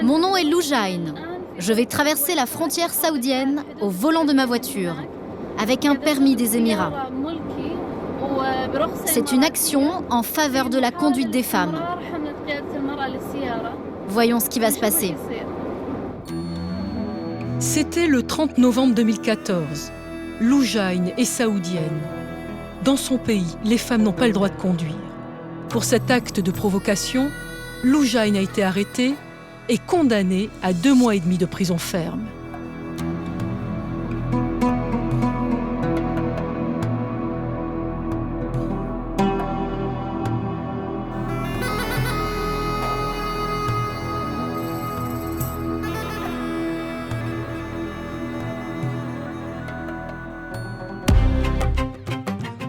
Mon nom est Loujain. Je vais traverser la frontière saoudienne au volant de ma voiture, avec un permis des Émirats. C'est une action en faveur de la conduite des femmes. Voyons ce qui va se passer. C'était le 30 novembre 2014. Loujain est saoudienne. Dans son pays, les femmes n'ont pas le droit de conduire. Pour cet acte de provocation, Loujain a été arrêtée et condamnée à 2 mois et demi de prison ferme.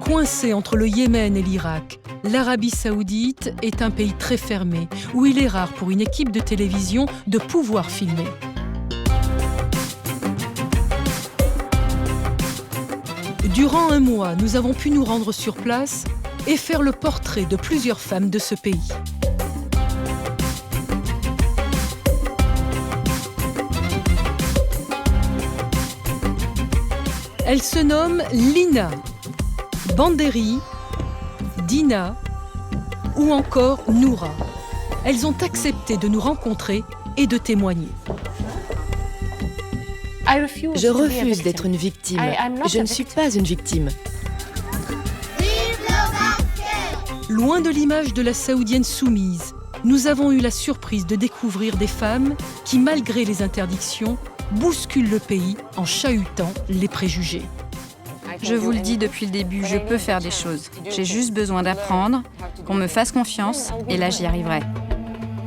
Coincée entre le Yémen et l'Irak, l'Arabie saoudite est un pays très fermé, où il est rare pour une équipe de télévision de pouvoir filmer. Durant 1 mois, nous avons pu nous rendre sur place et faire le portrait de plusieurs femmes de ce pays. Elles se nomment Lina, Banderi, Dina ou encore Noura. Elles ont accepté de nous rencontrer et de témoigner. Je refuse d'être une victime. Je ne suis pas une victime. Loin de l'image de la Saoudienne soumise, nous avons eu la surprise de découvrir des femmes qui, malgré les interdictions, bousculent le pays en chahutant les préjugés. Je vous le dis depuis le début, je peux faire des choses. J'ai juste besoin d'apprendre, qu'on me fasse confiance, et là j'y arriverai.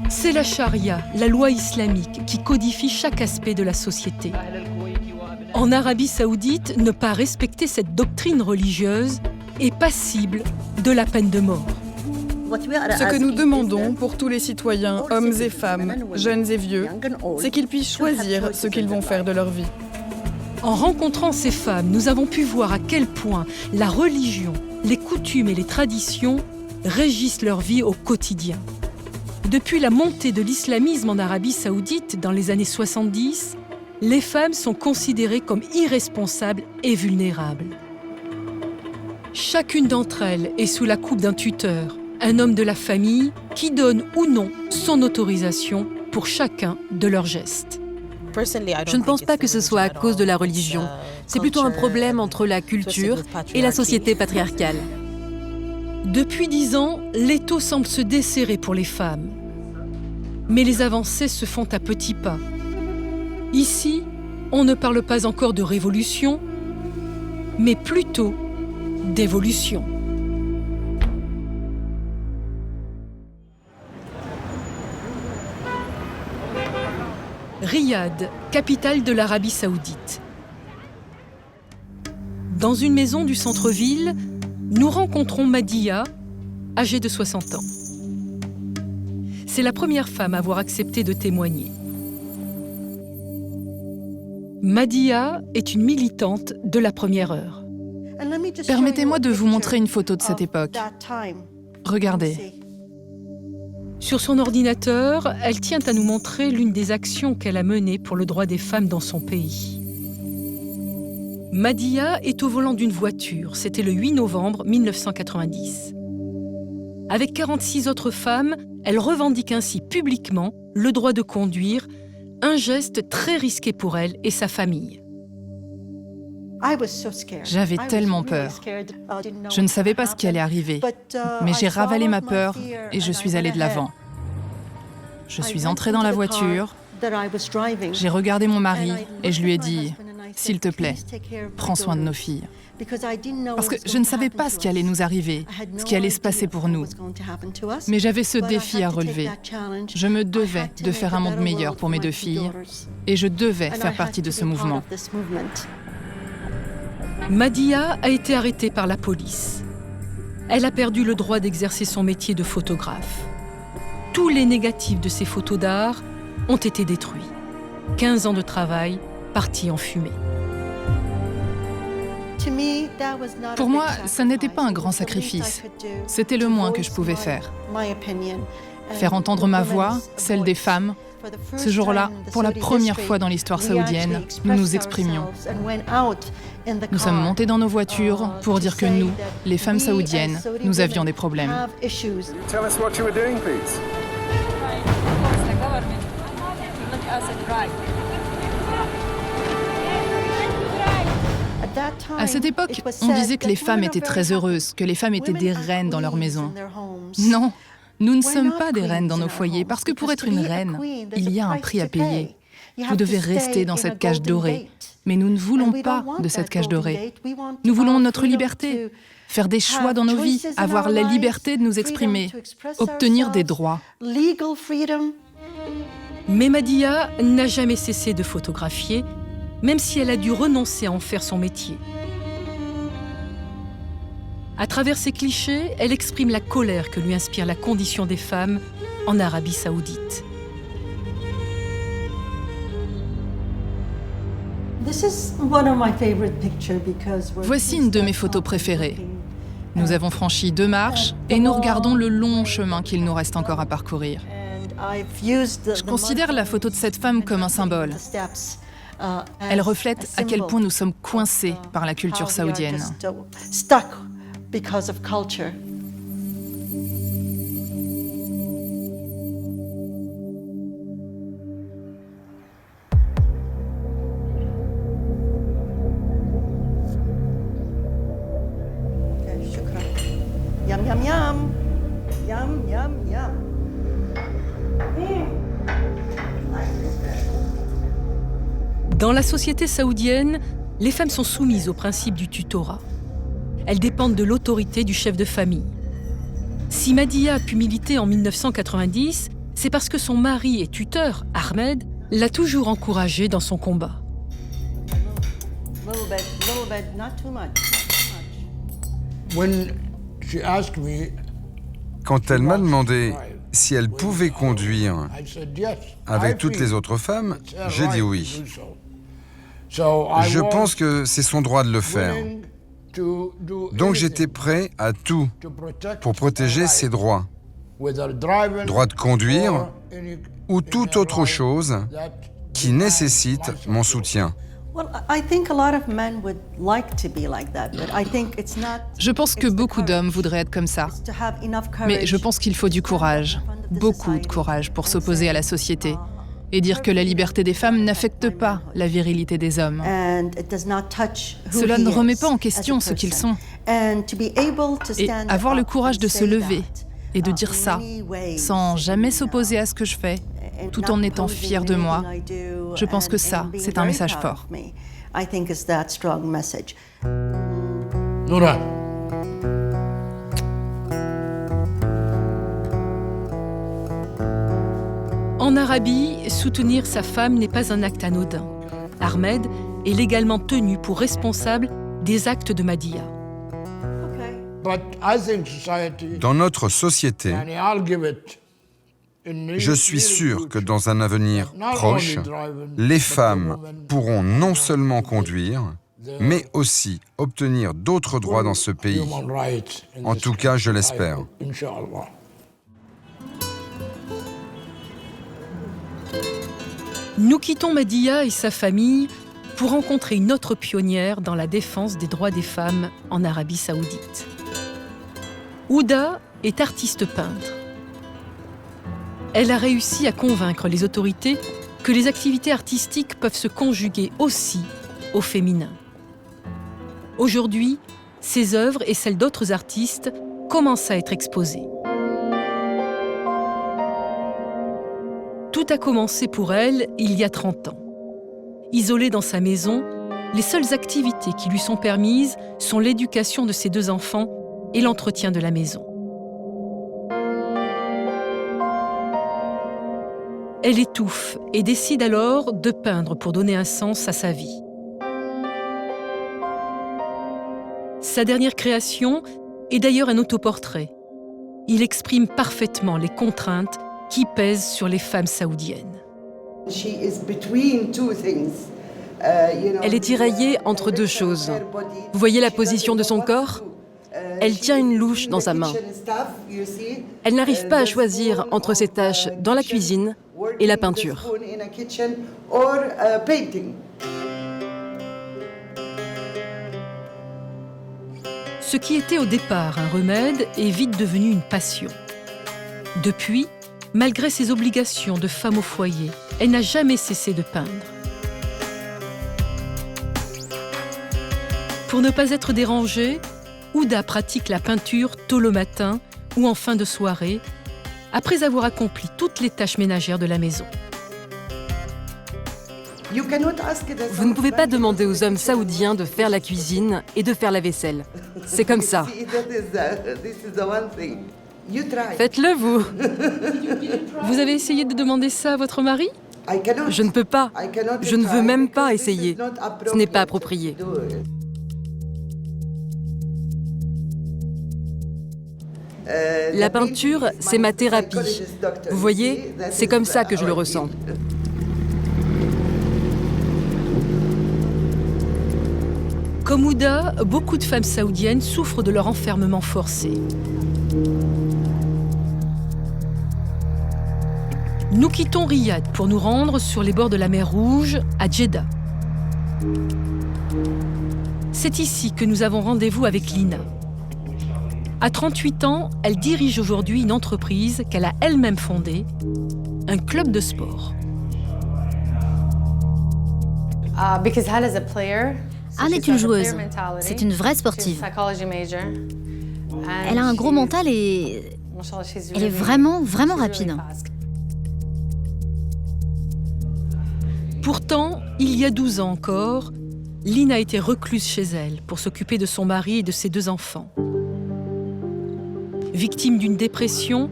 C'est la charia, la loi islamique, qui codifie chaque aspect de la société. En Arabie saoudite, ne pas respecter cette doctrine religieuse est passible de la peine de mort. Ce que nous demandons pour tous les citoyens, hommes et femmes, jeunes et vieux, c'est qu'ils puissent choisir ce qu'ils vont faire de leur vie. En rencontrant ces femmes, nous avons pu voir à quel point la religion, les coutumes et les traditions régissent leur vie au quotidien. Depuis la montée de l'islamisme en Arabie saoudite dans les années 70, les femmes sont considérées comme irresponsables et vulnérables. Chacune d'entre elles est sous la coupe d'un tuteur, un homme de la famille qui donne ou non son autorisation pour chacun de leurs gestes. Je ne pense pas que ce soit à cause de la religion. C'est plutôt un problème entre la culture et la société patriarcale. Depuis 10 ans, l'étau semble se desserrer pour les femmes. Mais les avancées se font à petits pas. Ici, on ne parle pas encore de révolution, mais plutôt d'évolution. Riyad, capitale de l'Arabie saoudite. Dans une maison du centre-ville, nous rencontrons Madia, âgée de 60 ans. C'est la première femme à avoir accepté de témoigner. Madia est une militante de la première heure. Permettez-moi de vous montrer une photo de cette époque. Regardez. Sur son ordinateur, elle tient à nous montrer l'une des actions qu'elle a menées pour le droit des femmes dans son pays. Madia est au volant d'une voiture. C'était le 8 novembre 1990. Avec 46 autres femmes, elle revendique ainsi publiquement le droit de conduire, un geste très risqué pour elle et sa famille. J'avais tellement peur. Je ne savais pas ce qui allait arriver, mais j'ai ravalé ma peur et je suis allée de l'avant. Je suis entrée dans la voiture, j'ai regardé mon mari et je lui ai dit « S'il te plaît, prends soin de nos filles ». Parce que je ne savais pas ce qui allait nous arriver, ce qui allait se passer pour nous. Mais j'avais ce défi à relever. Je me devais de faire un monde meilleur pour mes 2 filles et je devais faire partie de ce mouvement. Madia a été arrêtée par la police. Elle a perdu le droit d'exercer son métier de photographe. Tous les négatifs de ses photos d'art ont été détruits. 15 ans de travail partis en fumée. Pour moi, ça n'était pas un grand sacrifice. C'était le moins que je pouvais faire. faire entendre ma voix, celle des femmes. Ce jour-là, pour la première fois dans l'histoire saoudienne, nous nous exprimions. Nous sommes montés dans nos voitures pour dire que nous, les femmes saoudiennes, nous avions des problèmes. À cette époque, on disait que les femmes étaient très heureuses, que les femmes étaient des reines dans leur maison. Non, nous ne sommes pas des reines dans nos foyers, parce que pour être une reine, il y a un prix à payer. Vous devez rester dans cette cage dorée. Mais nous ne voulons pas de cette cage dorée. Nous voulons notre liberté, faire des choix dans nos vies, avoir la liberté de nous exprimer, obtenir des droits. Mais Madiha n'a jamais cessé de photographier, même si elle a dû renoncer à en faire son métier. À travers ces clichés, elle exprime la colère que lui inspire la condition des femmes en Arabie saoudite. Voici une de mes photos préférées. Nous avons franchi 2 marches et nous regardons le long chemin qu'il nous reste encore à parcourir. Je considère la photo de cette femme comme un symbole. Elle reflète à quel point nous sommes coincés par la culture saoudienne. Yum, yum, yum. Yum, yum, yum. Dans la société saoudienne, les femmes sont soumises au principe du tutorat. Elles dépendent de l'autorité du chef de famille. Si Madiha a pu militer en 1990, c'est parce que son mari et tuteur, Ahmed, l'a toujours encouragée dans son combat. Quand elle m'a demandé si elle pouvait conduire avec toutes les autres femmes, j'ai dit oui. Je pense que c'est son droit de le faire. Donc j'étais prêt à tout pour protéger ses droits. Droit de conduire ou toute autre chose qui nécessite mon soutien. Je pense que beaucoup d'hommes voudraient être comme ça. Mais je pense qu'il faut du courage, beaucoup de courage pour s'opposer à la société et dire que la liberté des femmes n'affecte pas la virilité des hommes. Cela ne remet pas en question ce qu'ils sont. Et avoir le courage de se lever et de dire ça, sans jamais s'opposer à ce que je fais, tout en étant fier de moi, je pense que ça, c'est un message fort. Noura. En Arabie, soutenir sa femme n'est pas un acte anodin. Ahmed est légalement tenu pour responsable des actes de Madiha. Dans notre société, je suis sûr que dans un avenir proche, les femmes pourront non seulement conduire, mais aussi obtenir d'autres droits dans ce pays. En tout cas, je l'espère. Nous quittons Madiha et sa famille pour rencontrer une autre pionnière dans la défense des droits des femmes en Arabie saoudite. Ouda est artiste peintre. Elle a réussi à convaincre les autorités que les activités artistiques peuvent se conjuguer aussi au féminin. Aujourd'hui, ses œuvres et celles d'autres artistes commencent à être exposées. Tout a commencé pour elle il y a 30 ans. Isolée dans sa maison, les seules activités qui lui sont permises sont l'éducation de ses 2 enfants et l'entretien de la maison. Elle étouffe et décide alors de peindre pour donner un sens à sa vie. Sa dernière création est d'ailleurs un autoportrait. Il exprime parfaitement les contraintes qui pèsent sur les femmes saoudiennes. Elle est tiraillée entre 2 choses. Vous voyez la position de son corps ? Elle tient une louche dans sa main. Elle n'arrive pas à choisir entre ses tâches dans la cuisine et la peinture. Ce qui était au départ un remède est vite devenu une passion. Depuis, malgré ses obligations de femme au foyer, elle n'a jamais cessé de peindre. Pour ne pas être dérangée, Ouda pratique la peinture tôt le matin ou en fin de soirée, après avoir accompli toutes les tâches ménagères de la maison. Vous ne pouvez pas demander aux hommes saoudiens de faire la cuisine et de faire la vaisselle. C'est comme ça. Faites-le, vous. Vous avez essayé de demander ça à votre mari ? Je ne peux pas. Je ne veux même pas essayer. Ce n'est pas approprié. La peinture, c'est ma thérapie. Vous voyez, c'est comme ça que je le ressens. Comme Ouda, beaucoup de femmes saoudiennes souffrent de leur enfermement forcé. Nous quittons Riyad pour nous rendre sur les bords de la mer Rouge, à Djeddah. C'est ici que nous avons rendez-vous avec Lina. À 38 ans, elle dirige aujourd'hui une entreprise qu'elle a elle-même fondée, un club de sport. Anne est une joueuse. C'est une vraie sportive. Elle a un gros mental et elle est vraiment, vraiment rapide. Pourtant, il y a 12 ans encore, Lina était recluse chez elle pour s'occuper de son mari et de ses 2 enfants. Victime d'une dépression,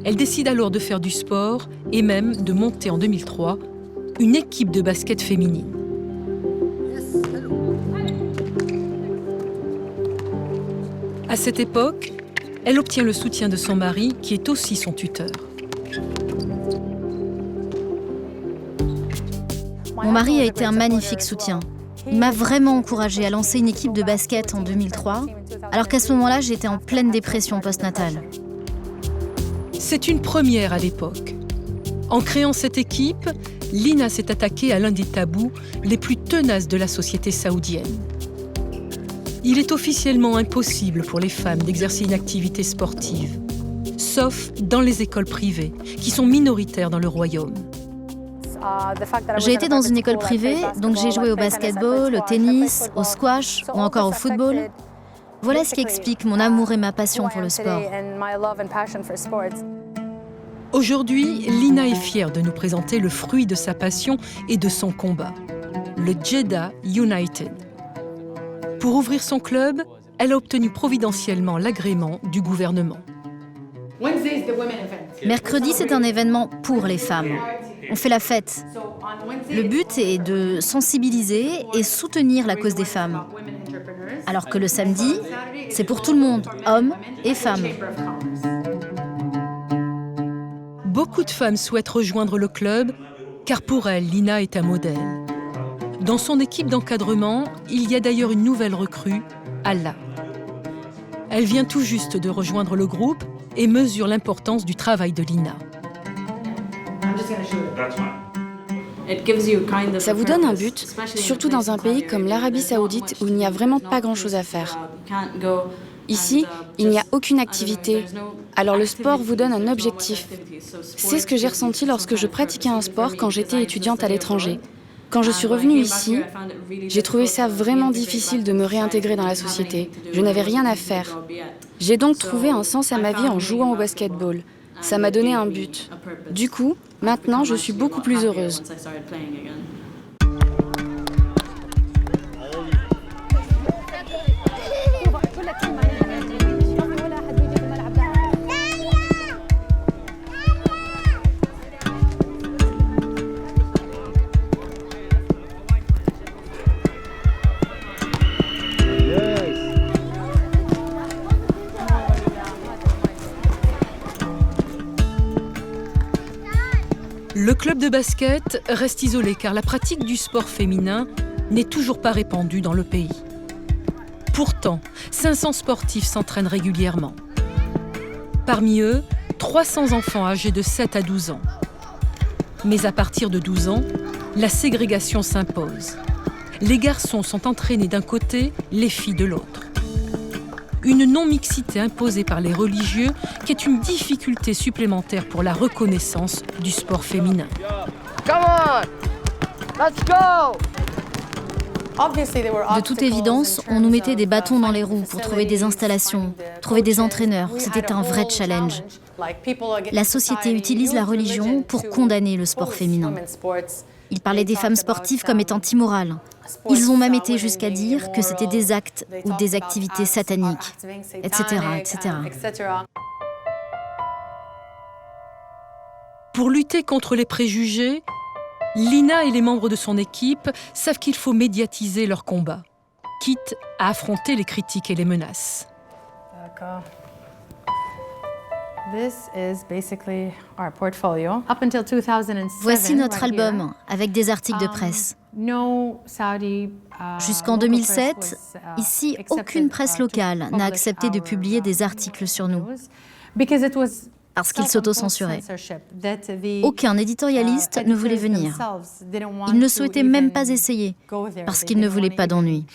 elle décide alors de faire du sport et même de monter en 2003 une équipe de basket féminine. À cette époque, elle obtient le soutien de son mari, qui est aussi son tuteur. Mon mari a été un magnifique soutien. Il m'a vraiment encouragée à lancer une équipe de basket en 2003, alors qu'à ce moment-là, j'étais en pleine dépression postnatale. C'est une première à l'époque. En créant cette équipe, Lina s'est attaquée à l'un des tabous les plus tenaces de la société saoudienne. Il est officiellement impossible pour les femmes d'exercer une activité sportive, sauf dans les écoles privées, qui sont minoritaires dans le royaume. J'ai été dans une école privée, donc j'ai joué au basketball, au tennis, au squash ou encore au football. Voilà ce qui explique mon amour et ma passion pour le sport. Aujourd'hui, Lina est fière de nous présenter le fruit de sa passion et de son combat, le Djeddah United. Pour ouvrir son club, elle a obtenu providentiellement l'agrément du gouvernement. Mercredi, c'est un événement pour les femmes. On fait la fête. Le but est de sensibiliser et soutenir la cause des femmes. Alors que le samedi, c'est pour tout le monde, hommes et femmes. Beaucoup de femmes souhaitent rejoindre le club, car pour elles, Lina est un modèle. Dans son équipe d'encadrement, il y a d'ailleurs une nouvelle recrue, Alla. Elle vient tout juste de rejoindre le groupe et mesure l'importance du travail de Lina. Ça vous donne un but, surtout dans un pays comme l'Arabie Saoudite où il n'y a vraiment pas grand-chose à faire. Ici, il n'y a aucune activité, alors le sport vous donne un objectif. C'est ce que j'ai ressenti lorsque je pratiquais un sport quand j'étais étudiante à l'étranger. Quand je suis revenue ici, j'ai trouvé ça vraiment difficile de me réintégrer dans la société. Je n'avais rien à faire. J'ai donc trouvé un sens à ma vie en jouant au basketball. Ça m'a donné un but. Du coup, maintenant, je suis beaucoup plus heureuse. Le club de basket reste isolé car la pratique du sport féminin n'est toujours pas répandue dans le pays. Pourtant, 500 sportifs s'entraînent régulièrement. Parmi eux, 300 enfants âgés de 7 à 12 ans. Mais à partir de 12 ans, la ségrégation s'impose. Les garçons sont entraînés d'un côté, les filles de l'autre. Une non-mixité imposée par les religieux qui est une difficulté supplémentaire pour la reconnaissance du sport féminin. Come on! Let's go! De toute évidence, on nous mettait des bâtons dans les roues pour trouver des installations, trouver des entraîneurs. C'était un vrai challenge. La société utilise la religion pour condamner le sport féminin. Ils parlaient des femmes sportives comme étant immorales. Ils ont même été jusqu'à dire que c'était des actes ou des activités sataniques, etc., etc. Pour lutter contre les préjugés, Lina et les membres de son équipe savent qu'il faut médiatiser leur combat, quitte à affronter les critiques et les menaces. D'accord. This is basically our portfolio. Up until 2007, Voici notre album avec des articles de presse. Jusqu'en 2007, ici, aucune presse locale n'a accepté de publier des articles sur nous parce qu'ils s'auto-censuraient. Aucun éditorialiste ne voulait venir. Ils ne souhaitaient même pas essayer parce qu'ils ne voulaient pas d'ennui.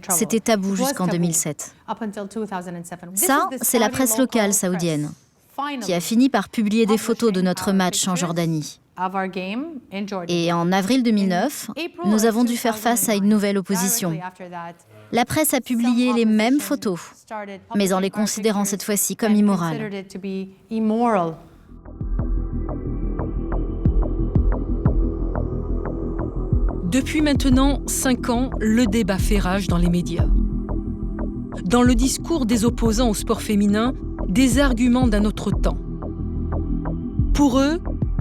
C'était tabou jusqu'en 2007. Ça, c'est la presse locale saoudienne qui a fini par publier des photos de notre match en Jordanie. Et en avril 2009, nous avons dû faire face à une nouvelle opposition. La presse a publié les mêmes photos, mais en les considérant cette fois-ci comme immorales. Depuis maintenant 5 ans, le débat fait rage dans les médias. Dans le discours des opposants au sport féminin, des arguments d'un autre temps. Pour eux,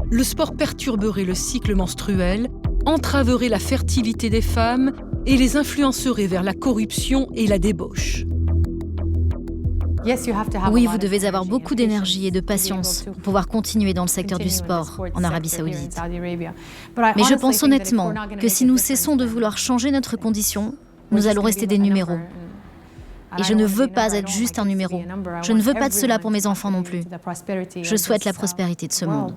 le sport perturberait le cycle menstruel, entraverait la fertilité des femmes et les influencerait vers la corruption et la débauche. Oui, vous devez avoir beaucoup d'énergie et de patience pour pouvoir continuer dans le secteur du sport en Arabie Saoudite. Mais je pense honnêtement que si nous cessons de vouloir changer notre condition, nous allons rester des numéros. Et je ne veux pas être juste un numéro. Je ne veux pas de cela pour mes enfants non plus. Je souhaite la prospérité de ce monde.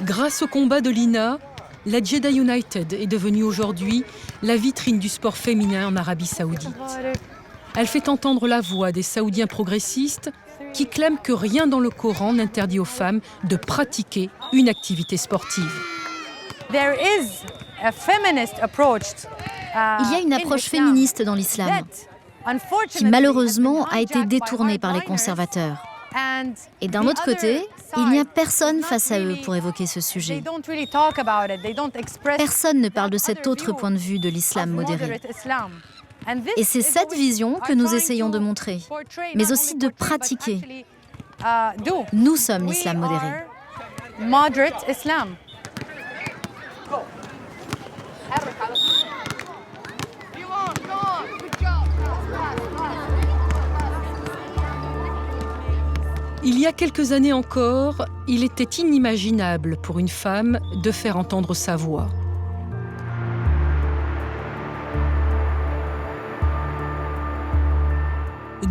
Grâce au combat de Lina, la Jeddah United est devenue aujourd'hui la vitrine du sport féminin en Arabie Saoudite. Elle fait entendre la voix des Saoudiens progressistes qui clament que rien dans le Coran n'interdit aux femmes de pratiquer une activité sportive. Il y a une approche féministe dans l'islam qui malheureusement a été détournée par les conservateurs. Et d'un autre côté, il n'y a personne face à eux pour évoquer ce sujet. Personne ne parle de cet autre point de vue de l'islam modéré. Et c'est cette vision que nous essayons de montrer, mais aussi de pratiquer. Nous sommes l'islam modéré. Il y a quelques années encore, il était inimaginable pour une femme de faire entendre sa voix.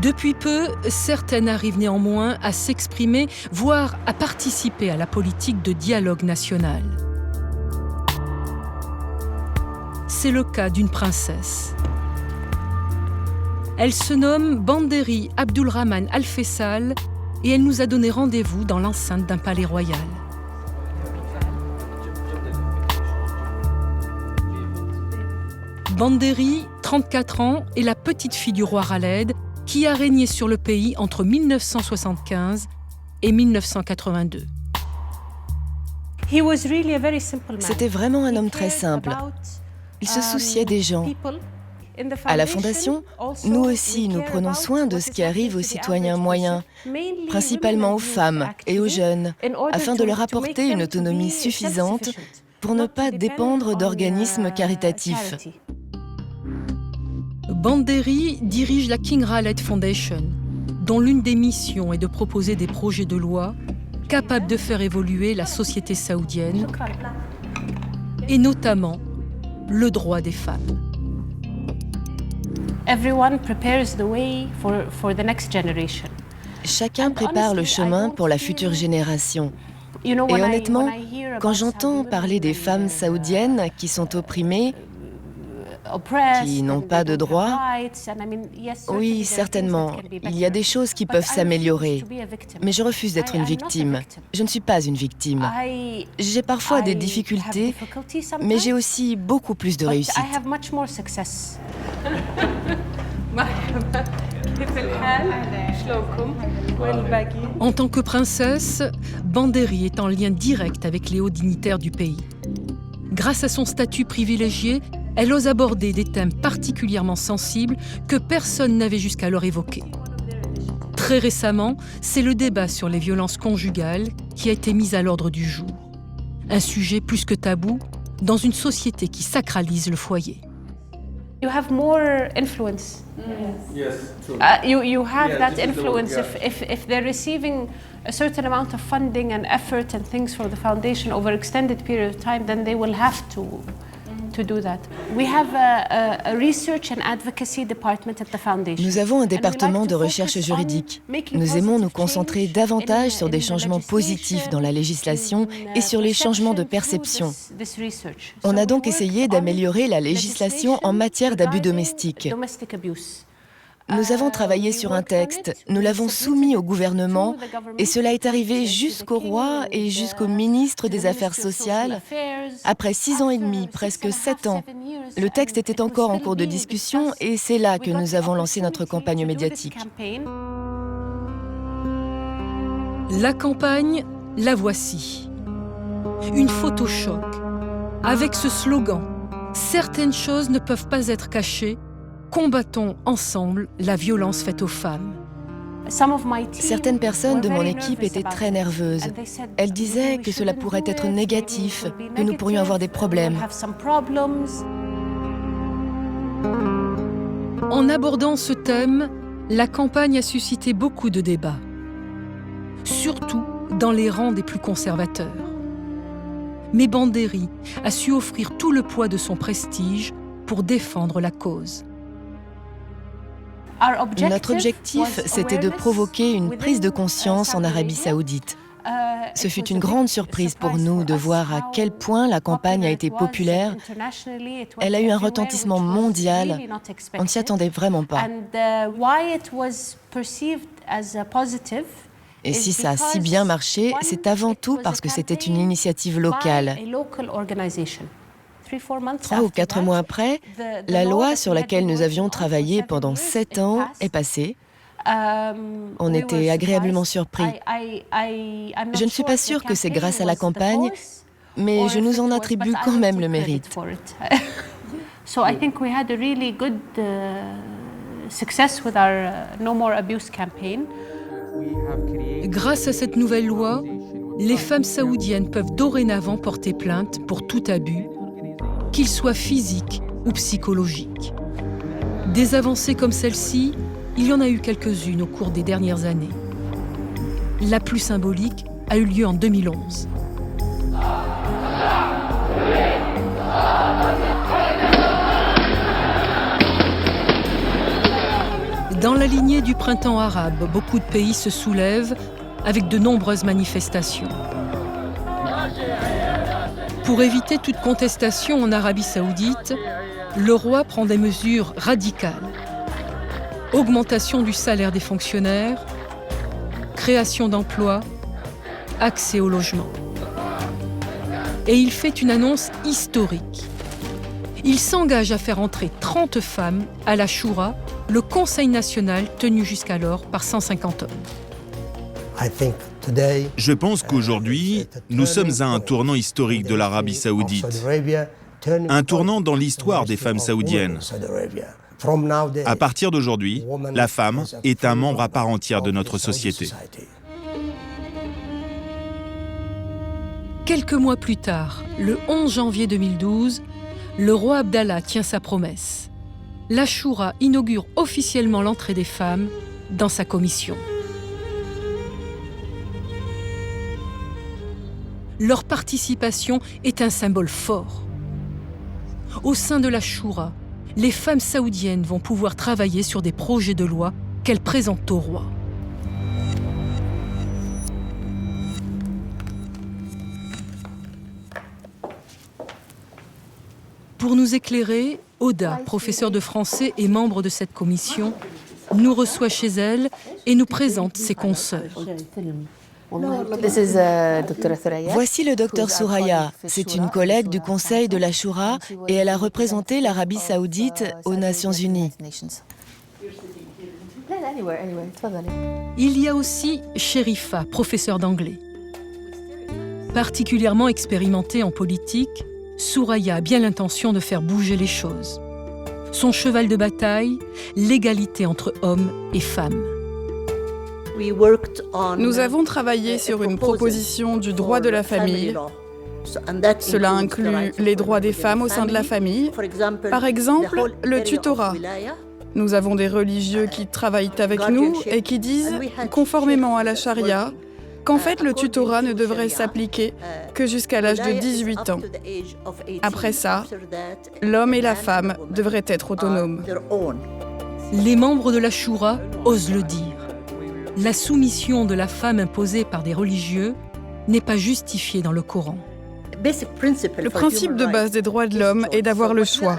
Depuis peu, certaines arrivent néanmoins à s'exprimer, voire à participer à la politique de dialogue national. C'est le cas d'une princesse. Elle se nomme Banderi Abdulrahman Al-Faisal et elle nous a donné rendez-vous dans l'enceinte d'un palais royal. Banderi, 34 ans, est la petite fille du roi Khaled qui a régné sur le pays entre 1975 et 1982. C'était vraiment un homme très simple. Il se souciait des gens. À la Fondation, nous aussi, nous prenons soin de ce qui arrive aux citoyens moyens, principalement aux femmes et aux jeunes, afin de leur apporter une autonomie suffisante pour ne pas dépendre d'organismes caritatifs. Banderi dirige la King Khaled Foundation, dont l'une des missions est de proposer des projets de loi capables de faire évoluer la société saoudienne, et notamment le droit des femmes. Chacun prépare le chemin pour la future génération. Et honnêtement, quand j'entends parler des femmes saoudiennes qui sont opprimées, qui n'ont pas de droits, oui, certainement, il y a des choses qui peuvent s'améliorer. Mais je refuse d'être une victime. Je ne suis pas une victime. J'ai parfois des difficultés, mais j'ai aussi beaucoup plus de réussite. En tant que princesse, Banderi est en lien direct avec les hauts dignitaires du pays. Grâce à son statut privilégié, elle ose aborder des thèmes particulièrement sensibles que personne n'avait jusqu'alors évoqués. Très récemment, c'est le débat sur les violences conjugales qui a été mis à l'ordre du jour. Un sujet plus que tabou dans une société qui sacralise le foyer. You have more influence. Yes. You have that influence if they're receiving a certain amount of funding and effort and things for the foundation over an extended period of time, then they will have to do that. We have a research and advocacy department at the foundation. Nous avons un département de recherche juridique. Nous aimons nous concentrer davantage sur des changements positifs dans la législation et sur les changements de perception. On a donc essayé d'améliorer la législation en matière d'abus domestiques. Nous avons travaillé sur un texte, nous l'avons soumis au gouvernement et cela est arrivé jusqu'au roi et jusqu'au ministre des Affaires sociales. Après 6 ans et demi, presque 7 ans, le texte était encore en cours de discussion et c'est là que nous avons lancé notre campagne médiatique. La campagne, la voici. Une photo choc, avec ce slogan « Certaines choses ne peuvent pas être cachées ». Combattons ensemble la violence faite aux femmes. Certaines personnes de mon équipe étaient très nerveuses. Elles disaient que cela pourrait être négatif, que nous pourrions avoir des problèmes. En abordant ce thème, la campagne a suscité beaucoup de débats, surtout dans les rangs des plus conservateurs. Mais Banderi a su offrir tout le poids de son prestige pour défendre la cause. Notre objectif, c'était de provoquer une prise de conscience en Arabie Saoudite. Ce fut une grande surprise pour nous de voir à quel point la campagne a été populaire. Elle a eu un retentissement mondial. On ne s'y attendait vraiment pas. Et si ça a si bien marché, c'est avant tout parce que c'était une initiative locale. 3 ou 4 mois après, la loi sur laquelle nous avions travaillé pendant 7 ans est passée. On était agréablement surpris. Je ne suis pas sûre que c'est grâce à la campagne, mais je nous en attribue quand même le mérite. Grâce à cette nouvelle loi, les femmes saoudiennes peuvent dorénavant porter plainte pour tout abus, qu'il soit physique ou psychologique. Des avancées comme celle-ci, il y en a eu quelques-unes au cours des dernières années. La plus symbolique a eu lieu en 2011. Dans la lignée du printemps arabe, beaucoup de pays se soulèvent avec de nombreuses manifestations. Pour éviter toute contestation en Arabie Saoudite, le roi prend des mesures radicales. Augmentation du salaire des fonctionnaires, création d'emplois, accès au logement. Et il fait une annonce historique. Il s'engage à faire entrer 30 femmes à la Choura, le conseil national tenu jusqu'alors par 150 hommes. Je pense qu'aujourd'hui, nous sommes à un tournant historique de l'Arabie saoudite, un tournant dans l'histoire des femmes saoudiennes. À partir d'aujourd'hui, la femme est un membre à part entière de notre société. Quelques mois plus tard, le 11 janvier 2012, le roi Abdallah tient sa promesse. l'Ashura inaugure officiellement l'entrée des femmes dans sa commission. Leur participation est un symbole fort. Au sein de l'Ashura, les femmes saoudiennes vont pouvoir travailler sur des projets de loi qu'elles présentent au roi. Pour nous éclairer, Oda, professeure de français et membre de cette commission, nous reçoit chez elle et nous présente ses consoeurs. Voici le docteur Souraya. C'est une collègue du Conseil de l'Ashura et elle a représenté l'Arabie saoudite aux Nations Unies. Il y a aussi Sherifa, professeure d'anglais. Particulièrement expérimentée en politique, Souraya a bien l'intention de faire bouger les choses. Son cheval de bataille, l'égalité entre hommes et femmes. Nous avons travaillé sur une proposition du droit de la famille. Cela inclut les droits des femmes au sein de la famille. Par exemple, le tutorat. Nous avons des religieux qui travaillent avec nous et qui disent, conformément à la charia, qu'en fait le tutorat ne devrait s'appliquer que jusqu'à l'âge de 18 ans. Après ça, l'homme et la femme devraient être autonomes. Les membres de l'Ashura osent le dire. La soumission de la femme imposée par des religieux n'est pas justifiée dans le Coran. Le principe de base des droits de l'homme est d'avoir le choix.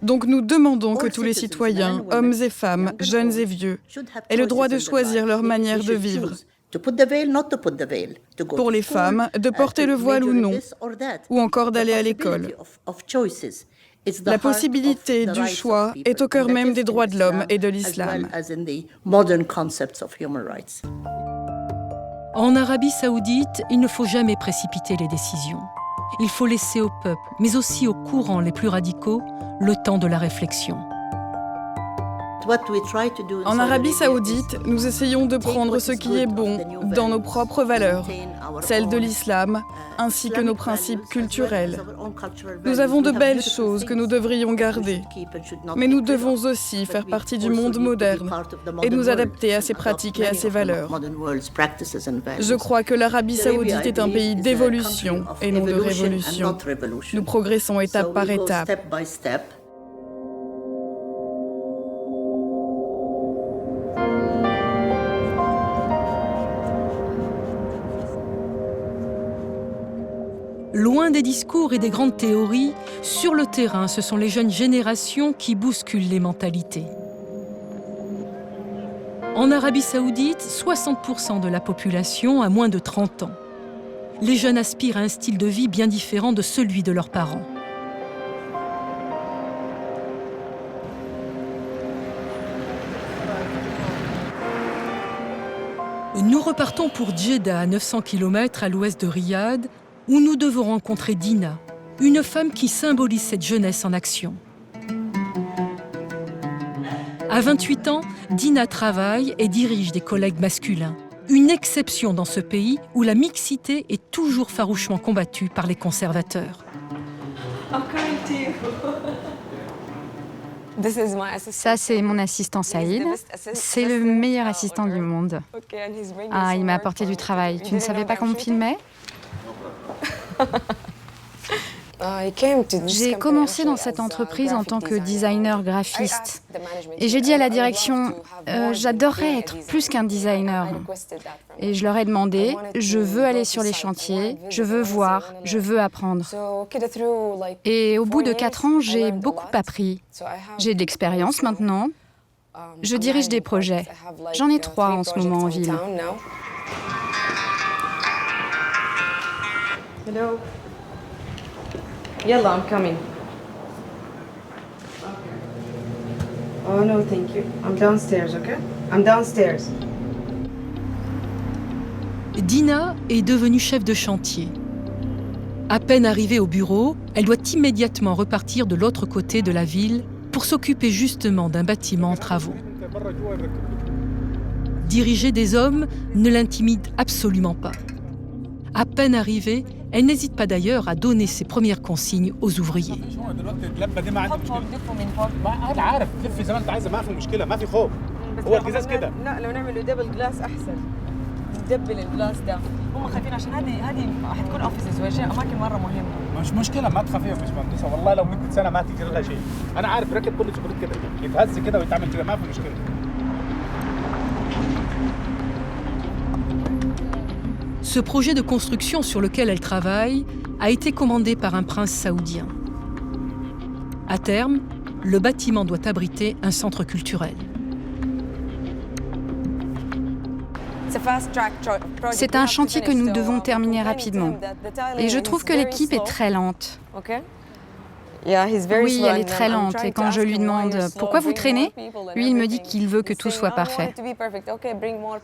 Donc nous demandons que tous les citoyens, hommes et femmes, jeunes et vieux, aient le droit de choisir leur manière de vivre. Pour les femmes, de porter le voile ou non, ou encore d'aller à l'école. La possibilité du choix est au cœur même des droits de l'homme et de l'islam. En Arabie saoudite, il ne faut jamais précipiter les décisions. Il faut laisser au peuple, mais aussi aux courants les plus radicaux, le temps de la réflexion. En Arabie saoudite, nous essayons de prendre ce qui est bon dans nos propres valeurs, celles de l'islam, ainsi que nos principes culturels. Nous avons de belles choses que nous devrions garder, mais nous devons aussi faire partie du monde moderne et nous adapter à ses pratiques et à ses valeurs. Je crois que l'Arabie saoudite est un pays d'évolution et non de révolution. Nous progressons étape par étape. Loin des discours et des grandes théories, sur le terrain, ce sont les jeunes générations qui bousculent les mentalités. En Arabie saoudite, 60% de la population a moins de 30 ans. Les jeunes aspirent à un style de vie bien différent de celui de leurs parents. Nous repartons pour Djeddah, à 900 km à l'ouest de Riyad, où nous devons rencontrer Dina, une femme qui symbolise cette jeunesse en action. À 28 ans, Dina travaille et dirige des collègues masculins. Une exception dans ce pays où la mixité est toujours farouchement combattue par les conservateurs. Ça, c'est mon assistant Saïd. C'est le meilleur assistant du monde. Ah, il m'a apporté du travail. Tu ne savais pas qu'on me filmait ? J'ai commencé dans cette entreprise en tant que designer graphiste. Et j'ai dit à la direction, j'adorerais être plus qu'un designer. Et je leur ai demandé, je veux aller sur les chantiers, je veux voir, je veux apprendre. Et au bout de 4 ans, j'ai beaucoup appris. J'ai de l'expérience maintenant. Je dirige des projets. J'en ai 3 en ce moment en ville. Hello. Yalla, I'm coming. Oh no, thank you. I'm downstairs, okay? I'm downstairs. Dina est devenue chef de chantier. À peine arrivée au bureau, elle doit immédiatement repartir de l'autre côté de la ville pour s'occuper justement d'un bâtiment en travaux. Diriger des hommes ne l'intimide absolument pas. À peine arrivée, Elle n'hésite pas d'ailleurs à donner ses premières consignes aux ouvriers. Ce projet de construction sur lequel elle travaille a été commandé par un prince saoudien. À terme, le bâtiment doit abriter un centre culturel. C'est un chantier que nous devons terminer rapidement. Et je trouve que l'équipe est très lente. Oui, elle est très lente. Et quand je lui demande « Pourquoi vous traînez ?», lui, il me dit qu'il veut que tout soit parfait.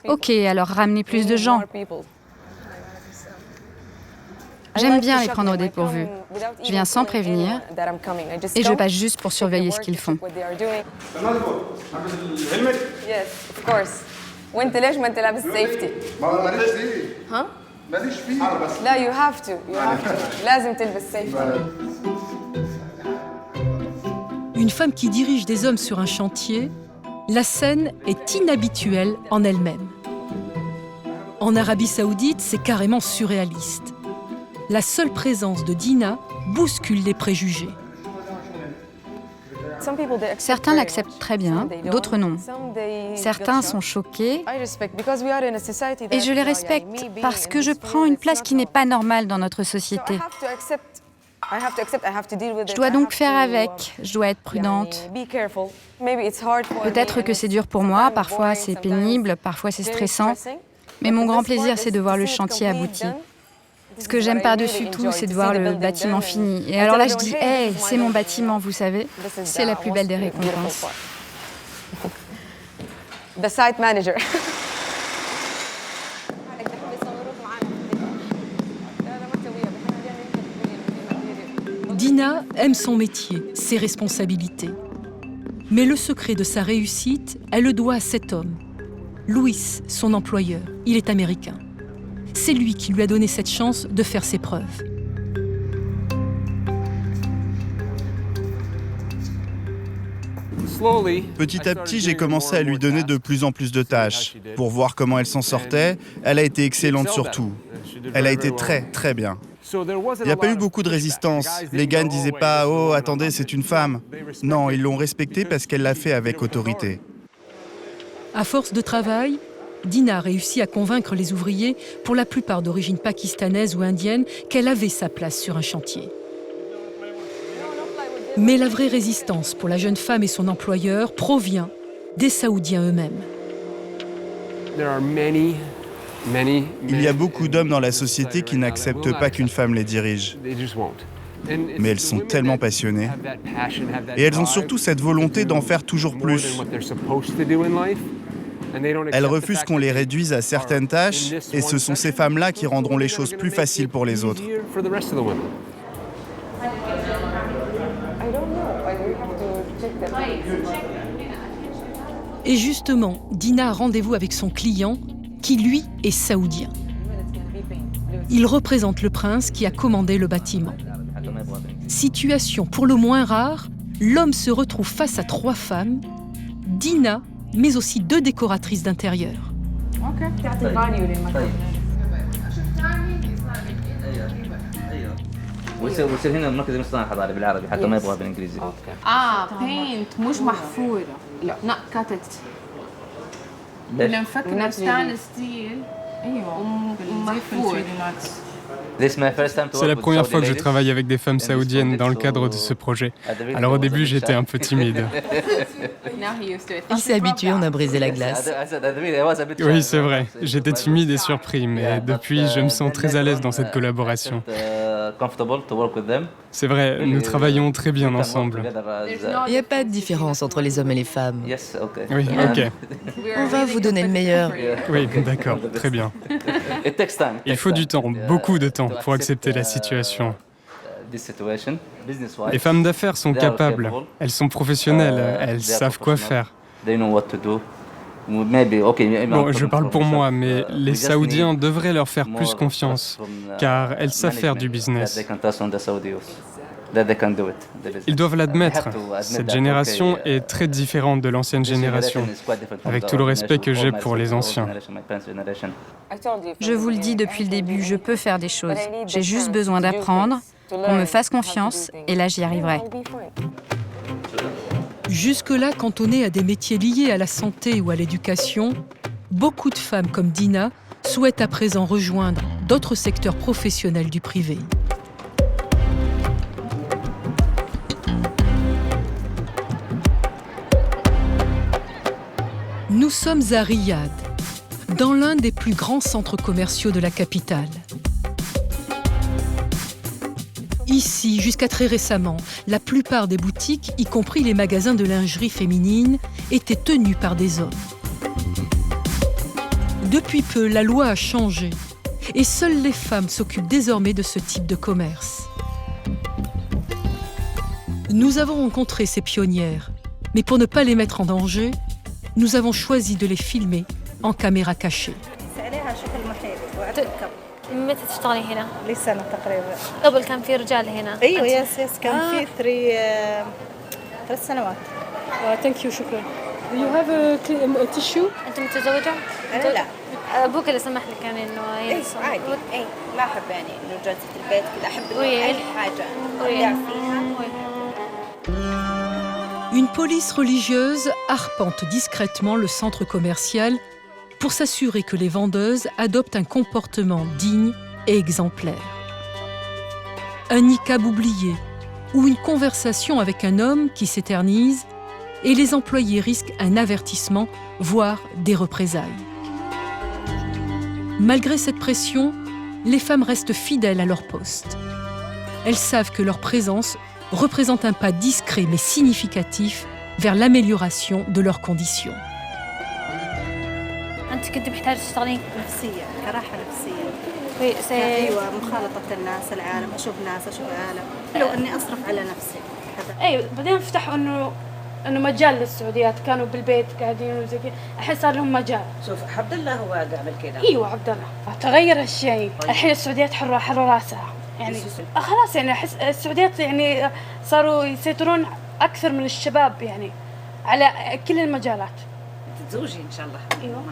Ok, alors ramenez plus de gens. J'aime bien les prendre au dépourvu. Je viens sans prévenir et je passe juste pour surveiller ce qu'ils font. وانت ليش ما انت لابس سيفتي؟ ماليش فيه ها؟ ماليش فيه لا you have to لازم تلبس سيفتي. Une femme qui dirige des hommes sur un chantier, la scène est inhabituelle en elle-même. En Arabie Saoudite, c'est carrément surréaliste. La seule présence de Dina bouscule les préjugés. Certains l'acceptent très bien, d'autres non. Certains sont choqués et je les respecte parce que je prends une place qui n'est pas normale dans notre société. Je dois donc faire avec, je dois être prudente. Peut-être que c'est dur pour moi, parfois c'est pénible, parfois c'est stressant, mais mon grand plaisir c'est de voir le chantier abouti. Ce que j'aime par-dessus tout, c'est de voir le bâtiment fini. Et alors là, je dis, hey, c'est mon bâtiment, vous savez. C'est la plus belle des récompenses. The site manager. Dina aime son métier, ses responsabilités. Mais le secret de sa réussite, elle le doit à cet homme. Louis, son employeur, il est américain. C'est lui qui lui a donné cette chance de faire ses preuves. Petit à petit, j'ai commencé à lui donner de plus en plus de tâches. Pour voir comment elle s'en sortait, elle a été excellente sur tout. Elle a été très, très bien. Il n'y a pas eu beaucoup de résistance. Les gars ne disaient pas « Oh, attendez, c'est une femme ». Non, ils l'ont respectée parce qu'elle l'a fait avec autorité. À force de travail, Dina a réussi à convaincre les ouvriers, pour la plupart d'origine pakistanaise ou indienne, qu'elle avait sa place sur un chantier. Mais la vraie résistance pour la jeune femme et son employeur provient des Saoudiens eux-mêmes. Il y a beaucoup d'hommes dans la société qui n'acceptent pas qu'une femme les dirige. Mais elles sont tellement passionnées. Et elles ont surtout cette volonté d'en faire toujours plus. Elles refusent qu'on les réduise à certaines tâches, et ce sont ces femmes-là qui rendront les choses plus faciles pour les autres. Et justement, Dina a rendez-vous avec son client, qui lui est saoudien. Il représente le prince qui a commandé le bâtiment. Situation pour le moins rare, l'homme se retrouve face à 3 femmes, Dina, mais aussi 2 décoratrices d'intérieur. ويصير هنا مركز المصنع الحضاري بالعربي حتى ما يبغاها بالانجليزي. بينت مش محفورة. لا كاتت. بنفكر ستانلس ستيل. ايوه محفور. C'est la première fois que je travaille avec des femmes saoudiennes dans le cadre de ce projet. Alors au début, j'étais un peu timide. Il s'est habitué, on a brisé la glace. Oui, c'est vrai. J'étais timide et surpris, mais depuis, je me sens très à l'aise dans cette collaboration. C'est vrai, nous travaillons très bien ensemble. Il n'y a pas de différence entre les hommes et les femmes. Oui, ok. On va vous donner le meilleur. Oui, d'accord, très bien. Il faut du temps, beaucoup de temps, pour accepter la situation. Les femmes d'affaires sont capables, elles sont professionnelles, elles savent quoi faire. Bon, je parle pour moi, mais les Saoudiens devraient leur faire plus confiance, car elles savent faire du business. Ils doivent l'admettre. Cette génération est très différente de l'ancienne génération, avec tout le respect que j'ai pour les anciens. Je vous le dis depuis le début, je peux faire des choses. J'ai juste besoin d'apprendre, qu'on me fasse confiance, et là j'y arriverai. Jusque-là cantonnées à des métiers liés à la santé ou à l'éducation, beaucoup de femmes comme Dina souhaitent à présent rejoindre d'autres secteurs professionnels du privé. Nous sommes à Riyad, dans l'un des plus grands centres commerciaux de la capitale. Ici, jusqu'à très récemment, la plupart des boutiques, y compris les magasins de lingerie féminine, étaient tenus par des hommes. Depuis peu, la loi a changé et seules les femmes s'occupent désormais de ce type de commerce. Nous avons rencontré ces pionnières, mais pour ne pas les mettre en danger, nous avons choisi de les filmer en caméra cachée. متى تشتغلي هنا؟ لي سنة تقريبا. قبل كان في رجال هنا؟ ايوه يس كان في 3 سنوات. ثانك يو شكرا. Do you have a tissue؟ أنت متزوجة؟ أنا لا. أبوك اللي سمح لك يعني إنه إيه عادي. إيه لا أحب يعني إنه جلسة البيت كذا أحب أي حاجة أبدع فيها. Une police religieuse arpente discrètement le centre commercial pour s'assurer que les vendeuses adoptent un comportement digne et exemplaire. Un niqab oublié ou une conversation avec un homme qui s'éternise et les employés risquent un avertissement, voire des représailles. Malgré cette pression, les femmes restent fidèles à leur poste. Elles savent que leur présence représente un pas discret mais significatif vers l'amélioration de leurs conditions. أنت كنت محتاجة تشتغلين نفسية كراحة نفسية. أيوة مخالطة الناس العالم أشوف ناس أشوف عالم لو إني أصرف على نفسي. أيوة بعدين فتحوا إنه مجال للسعوديات كانوا بالبيت قاعدين وزي كذا الحين صار لهم مجال. شوف عبد الله هو قاعد كذا. أيوة عبد الله تغير هالشيء الحين السعوديات حرة راسها يعني خلاص يعني أحس السعوديات يعني صاروا يسيطرون أكثر من الشباب يعني على كل المجالات. تتزوجي إن شاء الله. أيوة.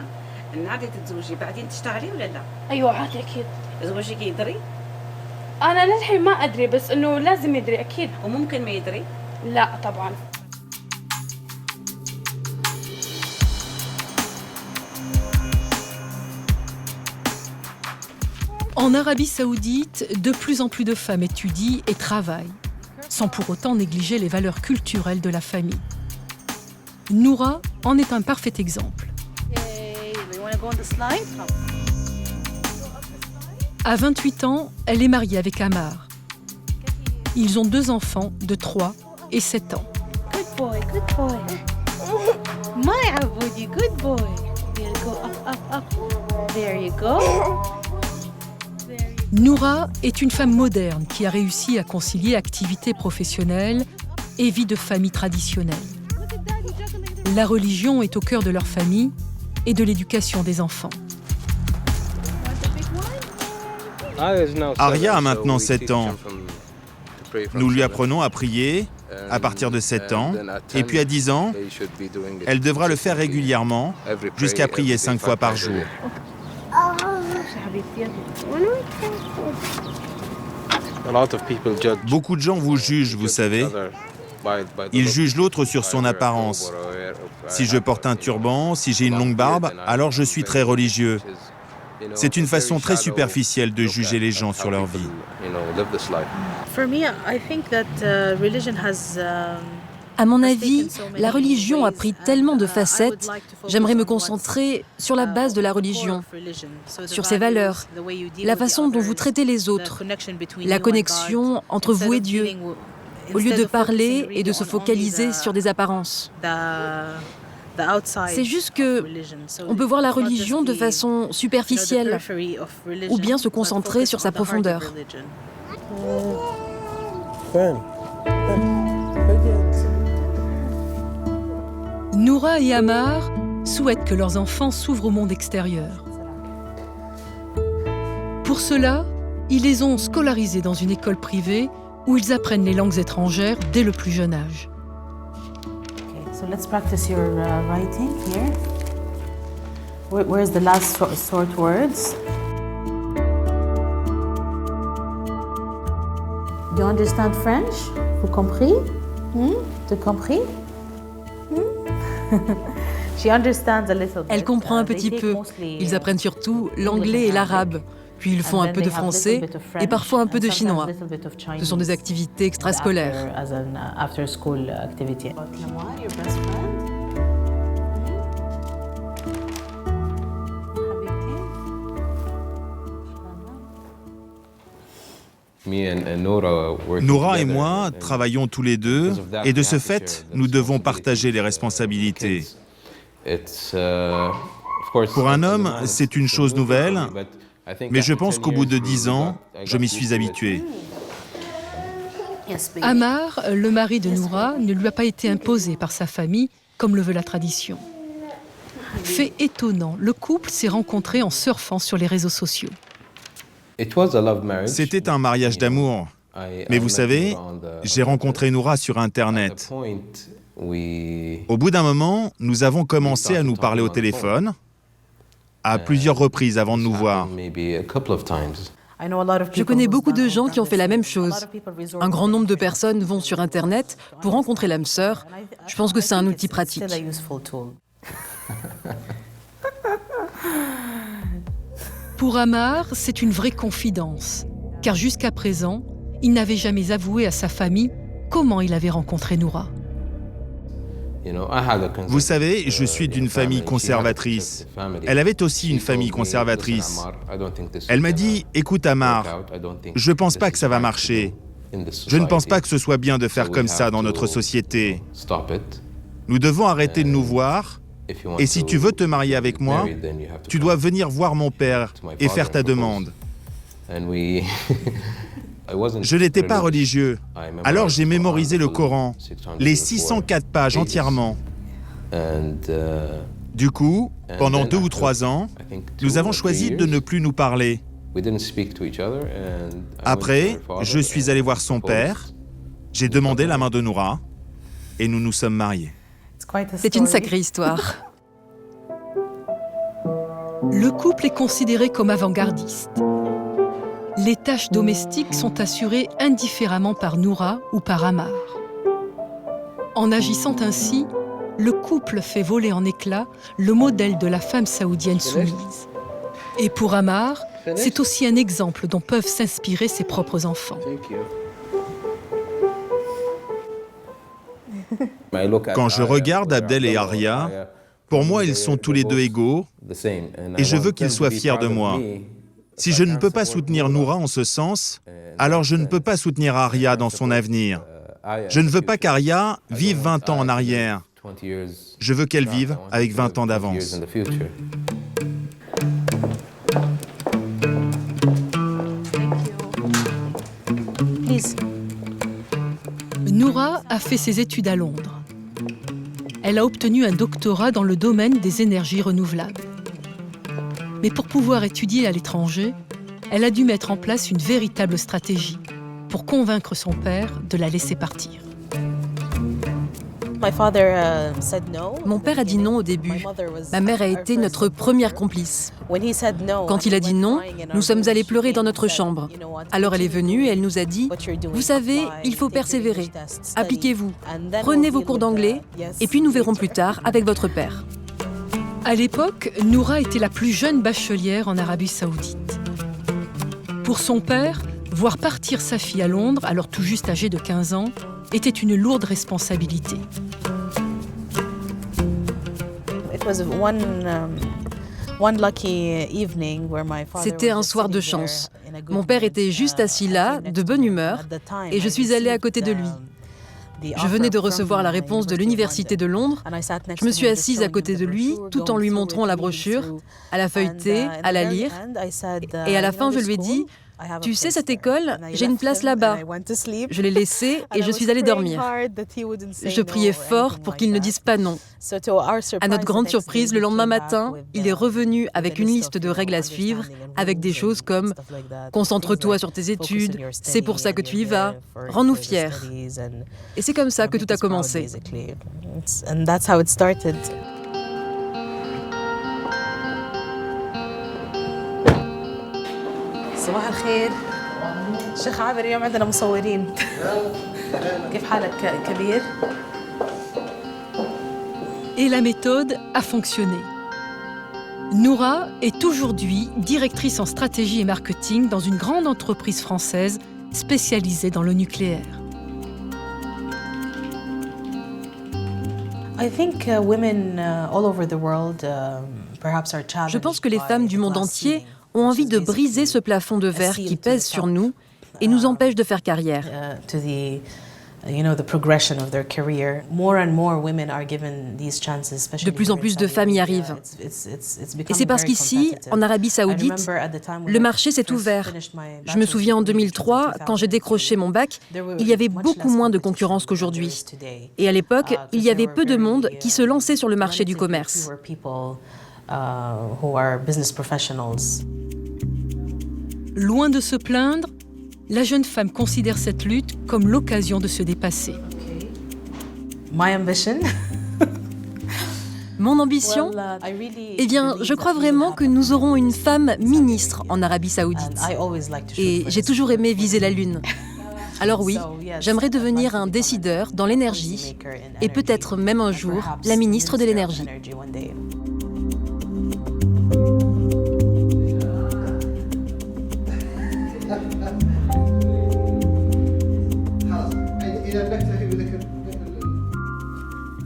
إن عادي تتزوجي بعدين تشتغلي ولا لا؟ أيوة عادي أكيد. زوجك يدري؟ أنا للحين ما أدري بس إنه لازم يدري أكيد. وممكن ما يدري؟ لا طبعاً. En Arabie Saoudite, de plus en plus de femmes étudient et travaillent, sans pour autant négliger les valeurs culturelles de la famille. Noura en est un parfait exemple. À 28 ans, elle est mariée avec Ammar. Ils ont 2 enfants de 3 et 7 ans. Good boy, good boy. My Aboudi, good boy. There you go, up. There you go. Noura est une femme moderne qui a réussi à concilier activité professionnelle et vie de famille traditionnelle. La religion est au cœur de leur famille et de l'éducation des enfants. Arya a maintenant 7 ans. Nous lui apprenons à prier à partir de 7 ans, et puis à 10 ans, elle devra le faire régulièrement, jusqu'à prier 5 fois par jour. Beaucoup de gens vous jugent, vous savez. Ils jugent l'autre sur son apparence. Si je porte un turban, si j'ai une longue barbe, alors je suis très religieux. C'est une façon très superficielle de juger les gens sur leur vie. À mon avis, la religion a pris tellement de facettes, j'aimerais me concentrer sur la base de la religion, sur ses valeurs, la façon dont vous traitez les autres, la connexion entre vous et Dieu, au lieu de parler et de se focaliser sur des apparences. C'est juste que on peut voir la religion de façon superficielle ou bien se concentrer sur sa profondeur. Noura et Ammar souhaitent que leurs enfants s'ouvrent au monde extérieur. Pour cela, ils les ont scolarisés dans une école privée où ils apprennent les langues étrangères dès le plus jeune âge. Okay, so let's practice your writing here. Where's the last short words? Do you understand French? Vous compris? Tu compris? She understands a little bit. Elle comprend un petit peu. Ils apprennennent surtout l'anglais et l'arabe. Puis ils font un peu de français et parfois un peu de chinois. Ce sont des activités extrascolaires. Noura et moi travaillons tous les deux et de ce fait, nous devons partager les responsabilités. Pour un homme, c'est une chose nouvelle, mais je pense qu'au bout de 10 ans, je m'y suis habitué. Ammar, le mari de Noura, ne lui a pas été imposé par sa famille, comme le veut la tradition. Fait étonnant, le couple s'est rencontré en surfant sur les réseaux sociaux. C'était un mariage d'amour. Mais vous savez, j'ai rencontré Noura sur Internet. Au bout d'un moment, nous avons commencé à nous parler au téléphone, à plusieurs reprises avant de nous voir. Je connais beaucoup de gens qui ont fait la même chose. Un grand nombre de personnes vont sur Internet pour rencontrer l'âme sœur. Je pense que c'est un outil pratique. Pour Ammar, c'est une vraie confidence, car jusqu'à présent, il n'avait jamais avoué à sa famille comment il avait rencontré Noura. Vous savez, je suis d'une famille conservatrice. Elle avait aussi une famille conservatrice. Elle m'a dit, écoute Ammar, je ne pense pas que ça va marcher. Je ne pense pas que ce soit bien de faire comme ça dans notre société. Nous devons arrêter de nous voir. Et si tu veux te marier avec moi, tu dois venir voir mon père et faire ta demande. Je n'étais pas religieux, alors j'ai mémorisé le Coran, les 604 pages entièrement. Du coup, pendant 2 ou 3 ans, nous avons choisi de ne plus nous parler. Après, je suis allé voir son père, j'ai demandé la main de Noura, et nous nous sommes mariés. C'est une sacrée histoire. Le couple est considéré comme avant-gardiste. Les tâches domestiques sont assurées indifféremment par Noura ou par Ammar. En agissant ainsi, le couple fait voler en éclats le modèle de la femme saoudienne soumise. Et pour Ammar, c'est aussi un exemple dont peuvent s'inspirer ses propres enfants. Quand je regarde Abdel et Arya, pour moi, ils sont tous les deux égaux et je veux qu'ils soient fiers de moi. Si je ne peux pas soutenir Noura en ce sens, alors je ne peux pas soutenir Arya dans son avenir. Je ne veux pas qu'Arya vive 20 ans en arrière. Je veux qu'elle vive avec 20 ans d'avance. Noura a fait ses études à Londres. Elle a obtenu un doctorat dans le domaine des énergies renouvelables. Mais pour pouvoir étudier à l'étranger, elle a dû mettre en place une véritable stratégie pour convaincre son père de la laisser partir. Mon père a dit non au début. Ma mère a été notre première complice. Quand il a dit non, nous sommes allés pleurer dans notre chambre. Alors elle est venue et elle nous a dit « Vous savez, il faut persévérer. Appliquez-vous. Prenez vos cours d'anglais et puis nous verrons plus tard avec votre père. » À l'époque, Noura était la plus jeune bachelière en Arabie Saoudite. Pour son père, voir partir sa fille à Londres, alors tout juste âgée de 15 ans, était une lourde responsabilité. C'était un soir de chance. Mon père était juste assis là, de bonne humeur, et je suis allée à côté de lui. Je venais de recevoir la réponse de l'Université de Londres. Je me suis assise à côté de lui, tout en lui montrant la brochure, à la feuilleter, à la lire. Et à la fin, je lui ai dit Tu sais, cette école, j'ai une place là-bas. Je l'ai laissée et je suis allée dormir. Je priais fort pour qu'il ne dise pas non. À notre grande surprise, le lendemain matin, il est revenu avec une liste de règles à suivre, avec des choses comme « Concentre-toi sur tes études, c'est pour ça que tu y vas, rends-nous fiers ». Et c'est comme ça que tout a commencé. صباح الخير شيخ عابر اليوم عندنا مصورين كيف حالك كبير؟ Et la méthode a fonctionné. Noura est aujourd'hui directrice en stratégie et marketing dans une grande entreprise française spécialisée dans le nucléaire. Je pense que les femmes du monde entier ont envie de briser ce plafond de verre qui pèse sur nous et nous empêche de faire carrière. De plus en plus de femmes y arrivent. Et c'est parce qu'ici, en Arabie Saoudite, le marché s'est ouvert. Je me souviens en 2003, quand j'ai décroché mon bac, il y avait beaucoup moins de concurrence qu'aujourd'hui. Et à l'époque, il y avait peu de monde qui se lançait sur le marché du commerce. Loin de se plaindre, la jeune femme considère cette lutte comme l'occasion de se dépasser. Mon ambition ? Eh bien, je crois vraiment que nous aurons une femme ministre en Arabie Saoudite. Et j'ai toujours aimé viser la Lune. Alors oui, j'aimerais devenir un décideur dans l'énergie et peut-être même un jour la ministre de l'énergie.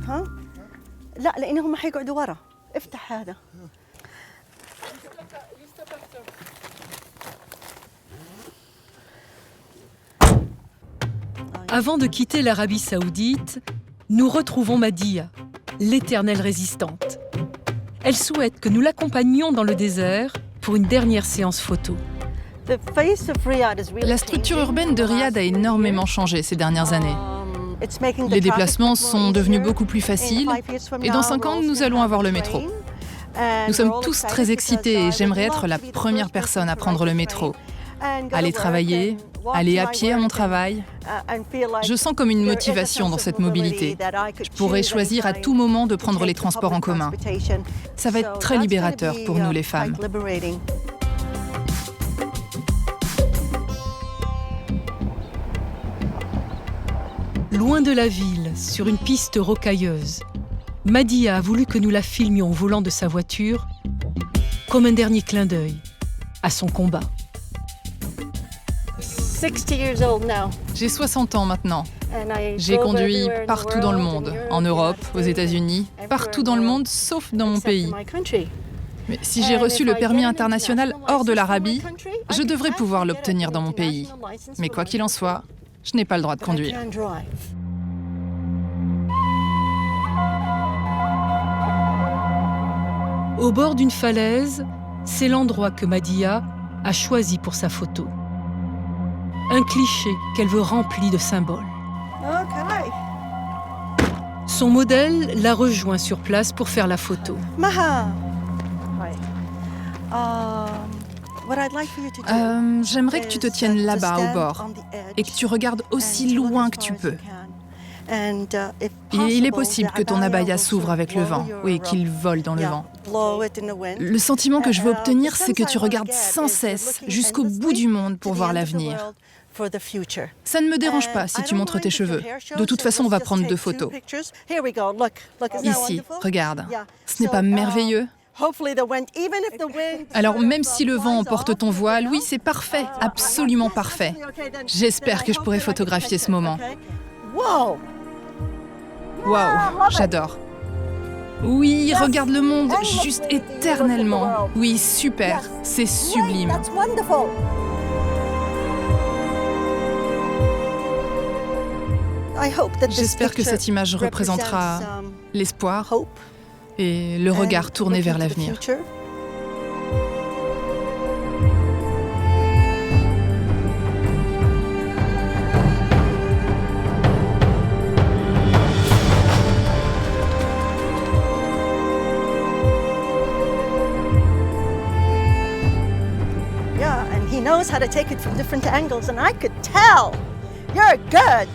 ها؟ لا لأنهم حيقعدوا ورا. افتح هذا. Avant de quitter l'Arabie Saoudite, nous retrouvons Madia, l'éternelle résistante. Elle souhaite que nous l'accompagnions dans le désert pour une dernière séance photo. La structure urbaine de Riyad a énormément changé ces dernières années. Les déplacements sont devenus beaucoup plus faciles et dans 5 ans, nous allons avoir le métro. Nous sommes tous très excités et j'aimerais être la première personne à prendre le métro. Aller travailler, aller à pied à mon travail. Je sens comme une motivation dans cette mobilité. Je pourrais choisir à tout moment de prendre les transports en commun. Ça va être très libérateur pour nous les femmes. Loin de la ville, sur une piste rocailleuse, Madia a voulu que nous la filmions au volant de sa voiture, comme un dernier clin d'œil à son combat. J'ai 60 ans maintenant. J'ai conduit partout dans le monde, en Europe, aux États-Unis, partout dans le monde, sauf dans mon pays. Mais si j'ai reçu le permis international hors de l'Arabie, je devrais pouvoir l'obtenir dans mon pays. Mais quoi qu'il en soit, je n'ai pas le droit de conduire. Au bord d'une falaise, c'est l'endroit que Madia a choisi pour sa photo. Un cliché qu'elle veut rempli de symboles. Son modèle la rejoint sur place pour faire la photo. J'aimerais que tu te tiennes là-bas au bord et que tu regardes aussi loin que tu peux. Et il est possible que ton abaya s'ouvre avec le vent, oui, qu'il vole dans le vent. Le sentiment que je veux obtenir, c'est que tu regardes sans cesse jusqu'au bout du monde pour voir l'avenir. Ça ne me dérange pas si tu montres tes cheveux. De toute façon, on va prendre 2 photos. Ici, regarde. Ce n'est pas merveilleux ? Alors, même si le vent emporte ton voile, oui, c'est parfait, absolument parfait. J'espère que je pourrai photographier ce moment. Waouh, j'adore. Oui, regarde le monde juste éternellement. Oui, super, c'est sublime. J'espère que cette image représentera l'espoir et le regard tourné vers l'avenir. knows how to take it from different angles, and I could tell you're good.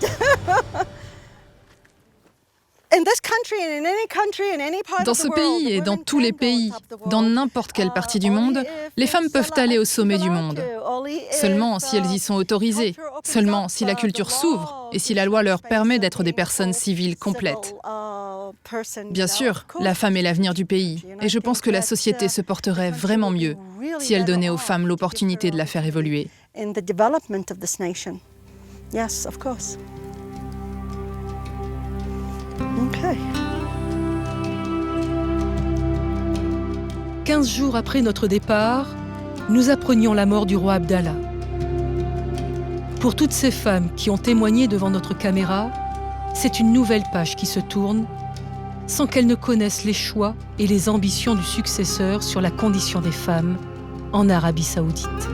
Dans ce pays et dans tous les pays, dans n'importe quelle partie du monde, les femmes peuvent aller au sommet du monde. Seulement si elles y sont autorisées, seulement si la culture s'ouvre et si la loi leur permet d'être des personnes civiles complètes. Bien sûr, la femme est l'avenir du pays et je pense que la société se porterait vraiment mieux si elle donnait aux femmes l'opportunité de la faire évoluer. Yes, of course. Okay. 15 jours après notre départ, nous apprenions la mort du roi Abdallah. Pour toutes ces femmes qui ont témoigné devant notre caméra, c'est une nouvelle page qui se tourne sans qu'elles ne connaissent les choix et les ambitions du successeur sur la condition des femmes en Arabie Saoudite.